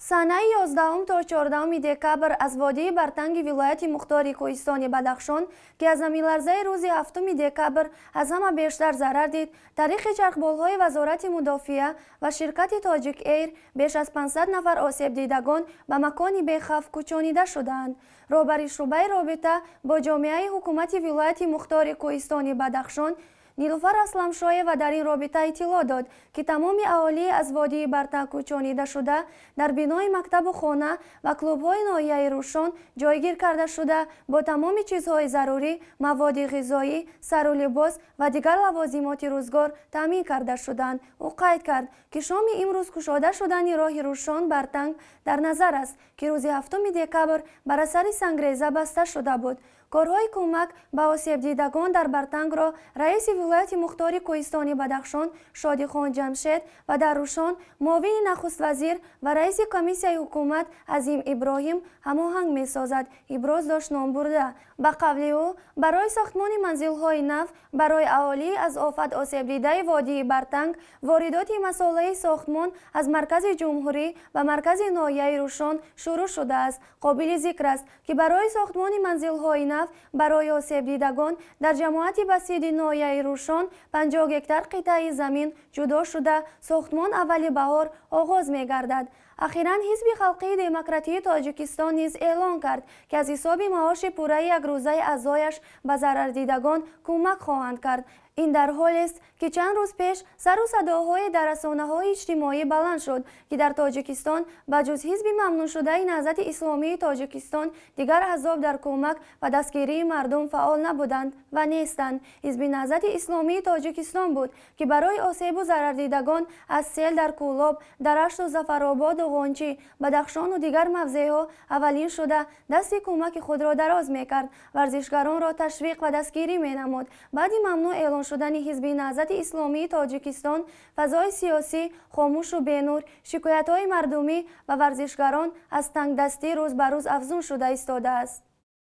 سنه 11 تا 14 دکبر از وادی برتنگ ولایت مختار کوهستان بدخشان که از زمین‌لرزه روز 7 دکبر از همه بیشتر ضرر دید، تاریخ چرخبال‌های وزارت مدافعه و شرکت تاجیک ایر بیش از 500 نفر آسیب دیدگان به مکانی بی‌خوف کوچانیده شدند. رهبر شعبه رابطه با جامعه حکومت ولایت مختار کوهستان بدخشان نیلوفر اسلمشایه و در این رابطه اطلاع داد که تمام اهالی از وادی برتنگ کوچانیده شده در بینای مکتب و خانه و کلوب‌های ناحیه روشن جایگیر کرده شده با تمام چیزهای ضروری، مواد غذایی، سر و لباس و دیگر لوازمات روزگار تامین کرده شدند. او قید کرد که شام امروز گشاده شدن راه روشن برتنگ در نظر است که روز 7 دکبر بر اثر سنگریزه بسته شده بود. کارهای کمک به آسیب دیدگان در برتنگ را رئیس ولایت مختار کوهستان بدخشان شادیخان جمشید و در روشن معاون نخست وزیر و رئیس کمیسیون حکومت عظیم ابراهیم هماهنگ می‌سازد. ابراز داشت نام برده. به قول او برای ساختمان منزل‌های نو برای اهالی از آفت آسیب دیده وادی برتنگ واردات مساله ساختمان از مرکز جمهوری و مرکز ناحیه روشن شروع شده است. قابل ذکر است که برای ساختمان منزل‌های نو برای آسیب دیدگان در جماعت بسیط ناحیه روشن 50 هکتار قطعه زمین جدا شده ساختمان اول بهار آغاز می‌گردد. اخیراً حزب خلقی دموکراتی تاجیکستان نیز اعلام کرد که از حساب معاش پوره یک روزه اعضایش به ضرر دیدگان کمک خواهند کرد. این در حالی است که چند روز پیش سر و صداهای در رسانه‌های اجتماعی بلند شد که در تاجیکستان بجز حزب ممنوع شده نهضت اسلامی تاجیکستان دیگر احزاب در کمک و دستگیری مردم فعال نبودند و نیستند. حزب نهضت اسلامی تاجیکستان بود که برای آسیب و ضرر دیدگان از سیل در کولاب، درشت و ظفرآباد و غنچی، بدخشان و دیگر موضع‌ها اولین شده دست کمک خود را دراز می‌کرد. ورزشکاران را تشویق و دستگیری می‌نمود. بعد ممنوع اعلان شدن حزب نهضت اسلامی تاجیکستان، فضای سیاسی خاموش و بینور، شکایت‌های مردمی و ورزشکاران از تنگ دستی روز به روز افزون شده ایستاده است.